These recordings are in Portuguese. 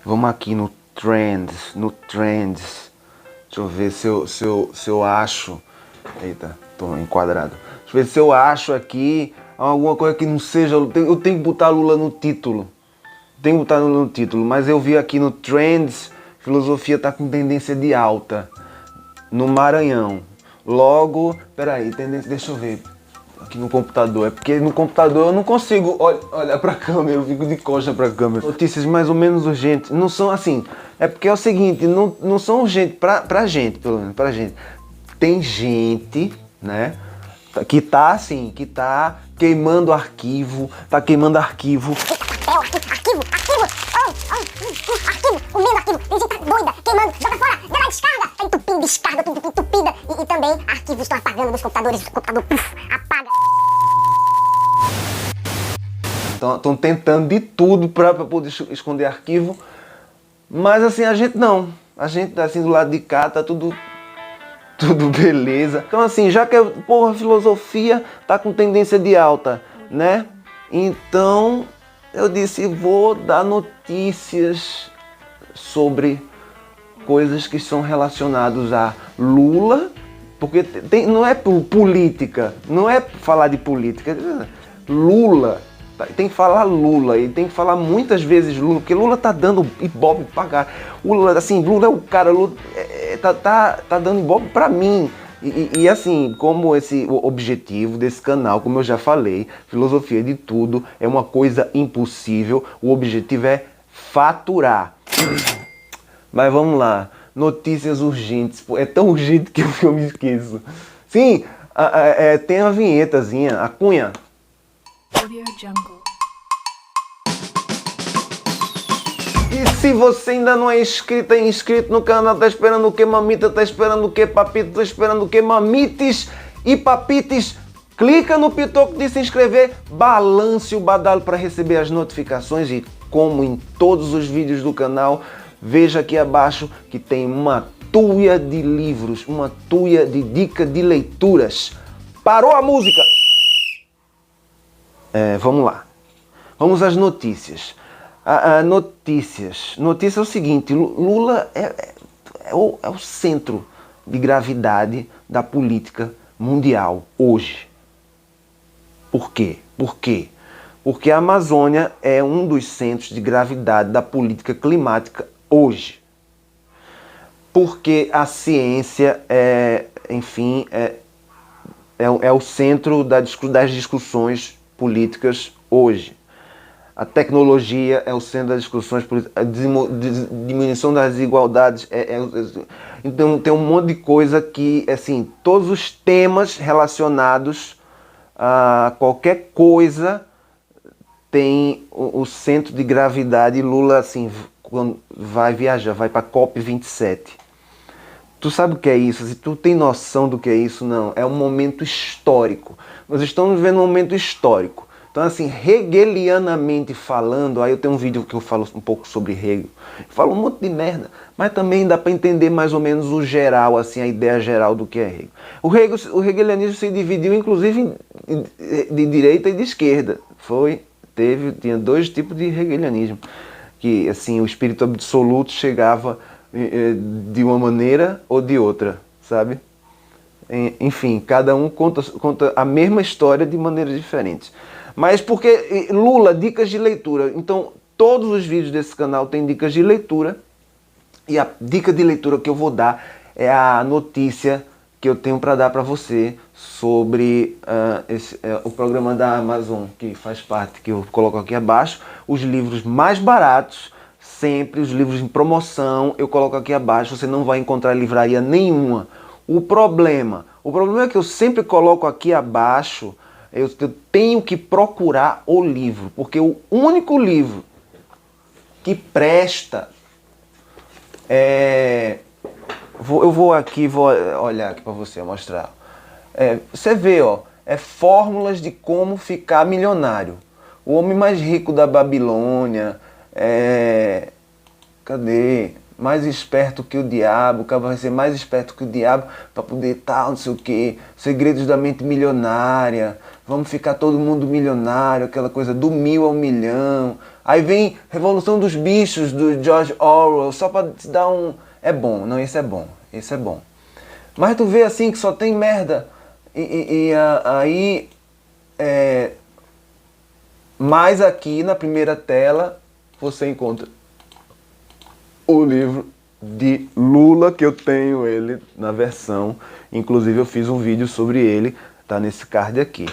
Vamos aqui no Trends, Deixa eu ver se eu acho. Eita, tô enquadrado. Deixa eu ver se eu acho aqui alguma coisa que não seja. Eu tenho que botar Lula no título. Tenho que botar Lula no título, mas eu vi aqui no Trends, filosofia tá com tendência de alta. No Maranhão. Logo, peraí, tendência, deixa eu ver. Aqui no computador, é porque no computador eu não consigo olhar pra câmera, eu fico de coxa pra câmera. Notícias mais ou menos urgentes, não são assim, é porque é o seguinte, não são urgentes pra gente, pelo menos, pra gente. Tem gente, né, que tá assim, que tá queimando arquivo, comendo arquivo, tem gente tá doida, queimando, joga fora, dá na descarga, tá entupindo, descarga, tudo entupida, e também arquivos estão apagando nos computadores, o computador, apaga. Então, estão tentando de tudo para poder esconder arquivo, mas assim, a gente tá assim do lado de cá, tá tudo beleza. Então assim, já que a filosofia tá com tendência de alta, né? Então eu disse, vou dar notícias sobre coisas que são relacionadas a Lula, porque não é política, não é falar de política. Lula, tem que falar Lula, e tem que falar muitas vezes Lula, porque Lula tá dando ibope pra cá. Lula, assim, Lula é o cara, Lula tá dando ibope pra mim. E assim, como o objetivo desse canal, como eu já falei, filosofia de tudo é uma coisa impossível, o objetivo é faturar. Mas vamos lá, notícias urgentes, é tão urgente que eu me esqueço. Sim, tem a vinhetazinha, a Cunha. E se você ainda não é inscrito no canal, tá esperando o que, mamita? Tá esperando o que, papito? Tá esperando o que, mamites e papites? Clica no pitoco de se inscrever, balance o badalo para receber as notificações e, como em todos os vídeos do canal, veja aqui abaixo que tem uma tuia de livros, uma tuia de dica de leituras. Parou a música! Vamos lá. Vamos às notícias. Notícia é o seguinte, Lula é o centro de gravidade da política mundial hoje. Por quê? Porque a Amazônia é um dos centros de gravidade da política climática hoje. Porque a ciência é o centro das discussões políticas hoje. A tecnologia é o centro das discussões políticas, a diminuição das desigualdades. Então tem um monte de coisa que, assim, todos os temas relacionados a qualquer coisa tem o centro de gravidade. Lula, assim, quando vai viajar, vai para a COP27. Tu sabe o que é isso? Se tu tem noção do que é isso, não. É um momento histórico. Nós estamos vivendo um momento histórico. Então, assim, hegelianamente falando, aí eu tenho um vídeo que eu falo um pouco sobre Hegel. Eu falo um monte de merda, mas também dá para entender mais ou menos o geral, assim, a ideia geral do que é Hegel. O hegelianismo se dividiu, inclusive, de direita e de esquerda. Tinha dois tipos de hegelianismo. Que, assim, o espírito absoluto chegava de uma maneira ou de outra, sabe? Enfim, cada um conta a mesma história de maneiras diferentes. Mas porque Lula, dicas de leitura. Então, todos os vídeos desse canal têm dicas de leitura. E a dica de leitura que eu vou dar é a notícia que eu tenho para dar para você sobre o programa da Amazon, que faz parte, que eu coloco aqui abaixo. Os livros mais baratos, sempre os livros em promoção, eu coloco aqui abaixo. Você não vai encontrar em livraria nenhuma. O problema é que eu sempre coloco aqui abaixo. Eu tenho que procurar o livro, porque o único livro que presta eu vou olhar aqui para você mostrar. Você vê, ó, Fórmulas de Como Ficar Milionário. O homem mais rico da Babilônia. Cadê? Mais esperto que o diabo, o cara vai ser mais esperto que o diabo para poder tal, não sei o que. Segredos da mente milionária. Vamos ficar todo mundo milionário, aquela coisa do 1000 ao 1.000.000. Aí vem Revolução dos Bichos, do George Orwell, só pra te dar um... É bom, não, esse é bom, esse é bom. Mas tu vê assim que só tem merda. Aí... mais aqui na primeira tela você encontra o livro de Lula, que eu tenho ele na versão, inclusive eu fiz um vídeo sobre ele, tá nesse card aqui.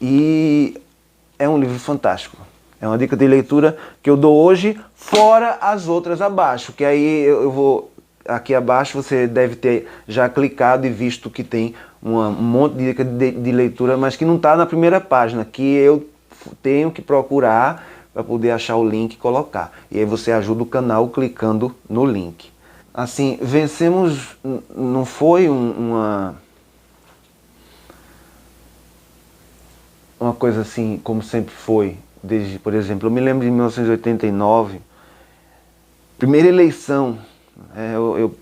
E é um livro fantástico. É uma dica de leitura que eu dou hoje, fora as outras abaixo, que aí eu vou... Aqui abaixo você deve ter já clicado e visto que tem um monte de dica de leitura, mas que não está na primeira página, que eu tenho que procurar para poder achar o link e colocar. E aí você ajuda o canal clicando no link. Assim, Vencemos não foi uma coisa assim como sempre foi. Desde, por exemplo, eu me lembro de 1989, primeira eleição.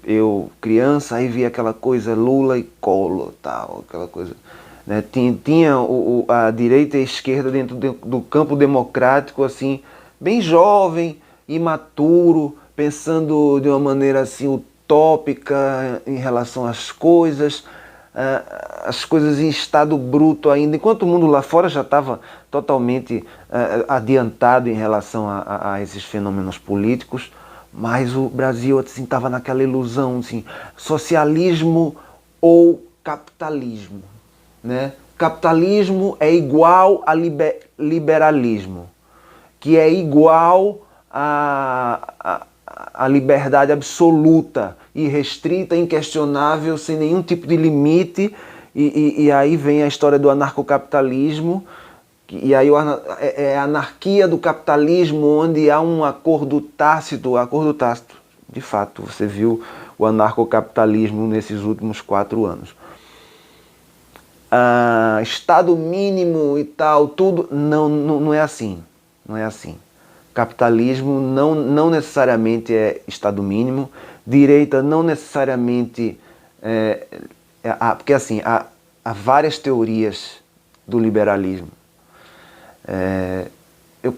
Eu criança, aí via aquela coisa Lula e Collor, tal, aquela coisa, né? Tinha a direita e a esquerda dentro do campo democrático, assim, bem jovem, imaturo, pensando de uma maneira assim utópica em relação às coisas em estado bruto ainda, enquanto o mundo lá fora já estava totalmente adiantado em relação a esses fenômenos políticos. Mas o Brasil assim, estava naquela ilusão, assim, socialismo ou capitalismo, né? Capitalismo é igual a liberalismo, que é igual a liberdade absoluta, irrestrita, inquestionável, sem nenhum tipo de limite. E aí vem a história do anarcocapitalismo, e aí é a anarquia do capitalismo, onde há um acordo tácito, de fato, você viu o anarcocapitalismo nesses últimos 4 anos. Estado mínimo e tal, tudo, não é assim, não é assim. Capitalismo não necessariamente é estado mínimo, direita não necessariamente, porque assim, há várias teorias do liberalismo. Eu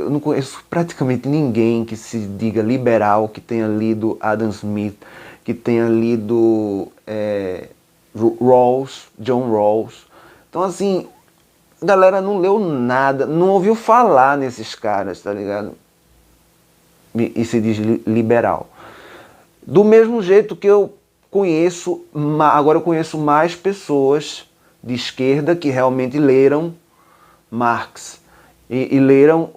não conheço praticamente ninguém que se diga liberal, que tenha lido Adam Smith, que tenha lido John Rawls. Então assim, a galera não leu nada, não ouviu falar nesses caras, tá ligado? E se diz liberal. Do mesmo jeito que eu conheço, agora eu conheço mais pessoas de esquerda que realmente leram Marx e leram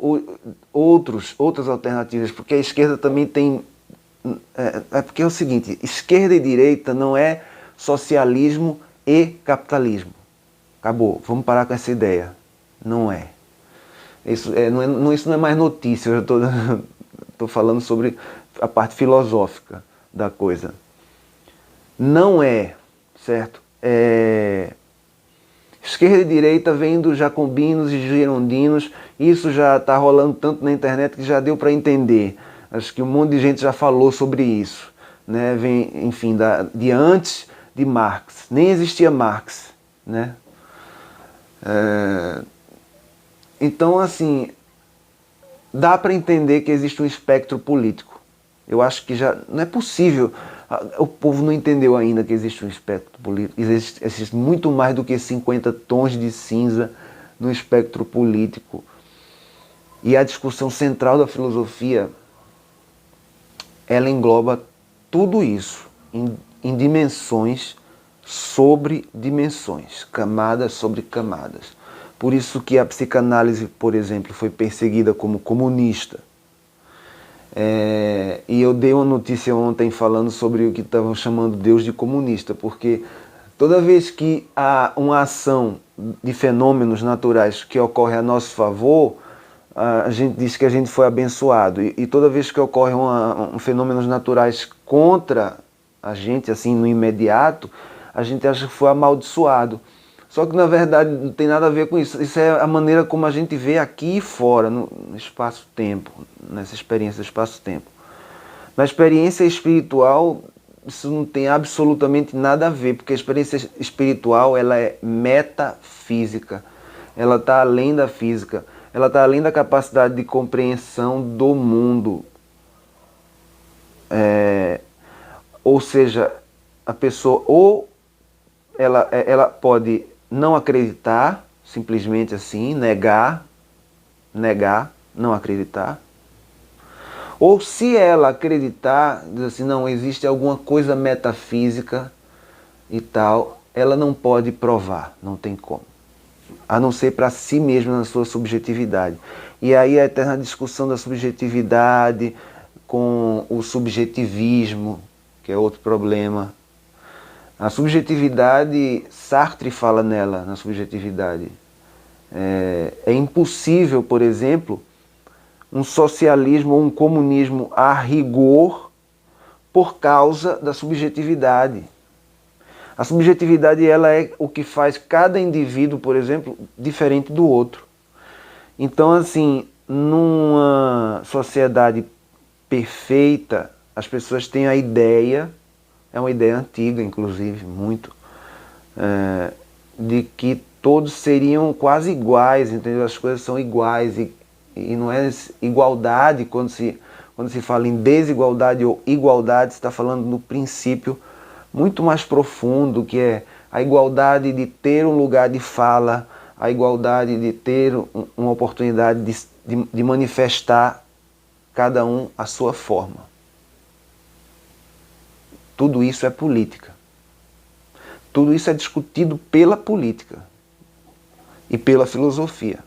outras alternativas, porque a esquerda também tem... porque é o seguinte, esquerda e direita não é socialismo e capitalismo. Acabou, vamos parar com essa ideia. Não é. Isso não é mais notícia, eu estou falando sobre a parte filosófica da coisa. Não é, certo? Esquerda e direita vem dos jacobinos e girondinos, isso já está rolando tanto na internet que já deu para entender. Acho que um monte de gente já falou sobre isso, né? Vem, enfim, de antes de Marx. Nem existia Marx, né? Então, assim, dá para entender que existe um espectro político. Eu acho que já não é possível. O povo não entendeu ainda que existe um espectro político. Existe muito mais do que 50 tons de cinza no espectro político. E a discussão central da filosofia, ela engloba tudo isso em dimensões sobre dimensões, camadas sobre camadas. Por isso que a psicanálise, por exemplo, foi perseguida como comunista. E eu dei uma notícia ontem falando sobre o que estavam chamando Deus de comunista, porque toda vez que há uma ação de fenômenos naturais que ocorre a nosso favor, a gente diz que a gente foi abençoado. E toda vez que ocorre fenômenos naturais contra a gente, assim, no imediato, a gente acha que foi amaldiçoado. Só que na verdade não tem nada a ver com isso. Isso é a maneira como a gente vê aqui e fora, no espaço-tempo, nessa experiência do espaço-tempo. Na experiência espiritual, isso não tem absolutamente nada a ver, porque a experiência espiritual ela é metafísica, ela está além da física. ela está além da capacidade de compreensão do mundo. Ou seja, a pessoa ou ela pode não acreditar, simplesmente assim, negar, não acreditar. Ou se ela acreditar, diz assim, não, existe alguma coisa metafísica e tal, ela não pode provar, não tem como. A não ser para si mesma na sua subjetividade. E aí a eterna discussão da subjetividade com o subjetivismo, que é outro problema. A subjetividade, Sartre fala nela, na subjetividade. É impossível, por exemplo, um socialismo ou um comunismo a rigor por causa da subjetividade. A subjetividade ela é o que faz cada indivíduo, por exemplo, diferente do outro. Então, assim, numa sociedade perfeita, as pessoas têm a ideia, é uma ideia antiga, inclusive, muito, de que todos seriam quase iguais, entendeu? As coisas são iguais e não é igualdade quando se fala em desigualdade ou igualdade, se está falando no princípio muito mais profundo, que é a igualdade de ter um lugar de fala, a igualdade de ter uma oportunidade de manifestar cada um a sua forma. Tudo isso é política. Tudo isso é discutido pela política e pela filosofia.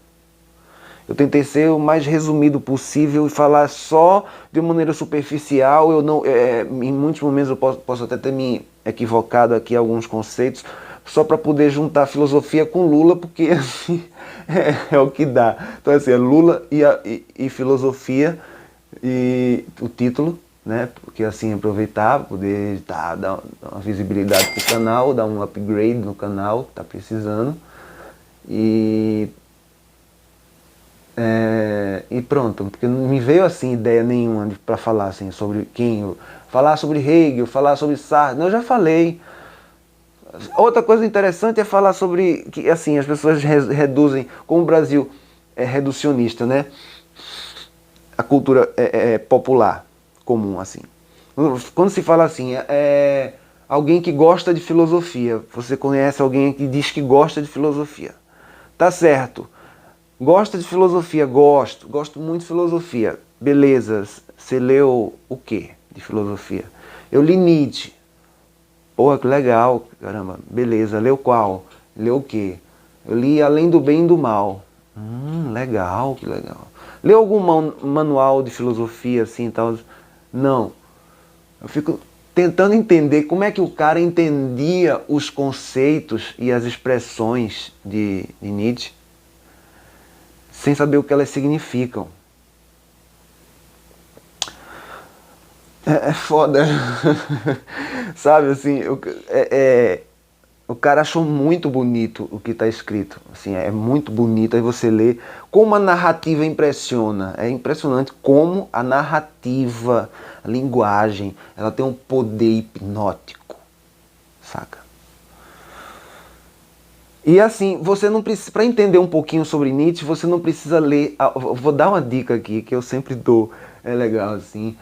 Eu tentei ser o mais resumido possível e falar só de uma maneira superficial. Eu não, em muitos momentos eu posso até ter me equivocado aqui em alguns conceitos, só para poder juntar filosofia com Lula, porque assim, é o que dá. Então assim, é Lula e filosofia, e o título, né? Porque assim aproveitar, poder dar uma visibilidade para o canal, dar um upgrade no canal que está precisando. E pronto, porque não me veio assim ideia nenhuma para falar assim sobre quem, falar sobre Hegel, falar sobre Sartre, não, eu já falei. Outra coisa interessante é falar sobre que assim as pessoas reduzem, como o Brasil é reducionista, né? A cultura popular comum assim. Quando se fala assim, alguém que gosta de filosofia, você conhece alguém que diz que gosta de filosofia, tá certo? Gosta de filosofia? Gosto muito de filosofia. Beleza, você leu o que de filosofia? Eu li Nietzsche. Porra, que legal, caramba. Beleza, leu qual? Leu o quê? Eu li Além do Bem e do Mal. Legal, que legal. Leu algum manual de filosofia assim tal? Não. Eu fico tentando entender como é que o cara entendia os conceitos e as expressões de Nietzsche sem saber o que elas significam. É foda. Sabe, assim, o cara achou muito bonito o que está escrito. Assim, é muito bonito, aí você lê. Como a narrativa impressiona. É impressionante como a narrativa, a linguagem, ela tem um poder hipnótico. Saca? E assim, você não precisa, para entender um pouquinho sobre Nietzsche, você não precisa ler. Vou dar uma dica aqui que eu sempre dou, é legal assim,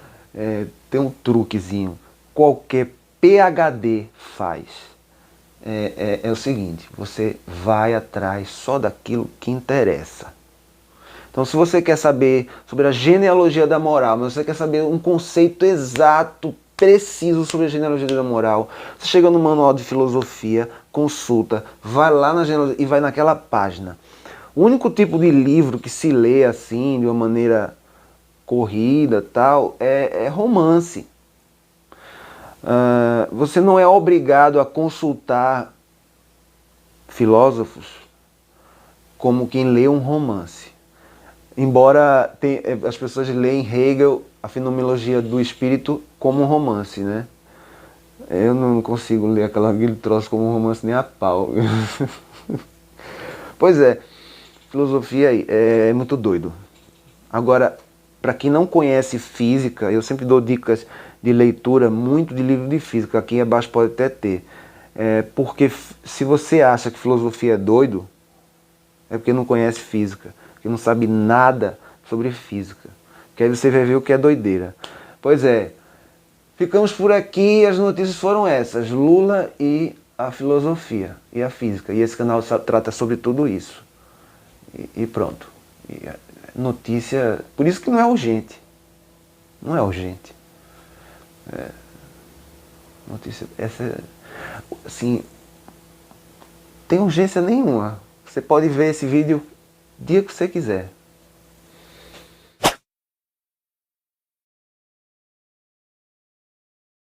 tem um truquezinho. Qualquer PhD faz. É o seguinte, você vai atrás só daquilo que interessa. Então, se você quer saber sobre a genealogia da moral, mas você quer saber um conceito exato, preciso sobre a genealogia da moral, você chega no manual de filosofia, consulta, vai lá na genealogia e vai naquela página. O único tipo de livro que se lê assim, de uma maneira corrida, tal, é romance. Você não é obrigado a consultar filósofos como quem lê um romance. Embora as pessoas leem Hegel, a fenomenologia do espírito, como um romance, né? Eu não consigo ler aquele troço como um romance nem a pau. Pois é, filosofia aí é muito doido. Agora, para quem não conhece física, eu sempre dou dicas de leitura muito de livro de física, aqui abaixo pode até ter. Porque se você acha que filosofia é doido, é porque não conhece física. que não sabe nada sobre física. Que aí você vai ver o que é doideira. Pois é, ficamos por aqui, as notícias foram essas, Lula e a filosofia e a física. E esse canal trata sobre tudo isso. E pronto. E notícia, por isso que não é urgente. Não é urgente. Notícia, essa, assim, tem urgência nenhuma. Você pode ver esse vídeo o dia que você quiser.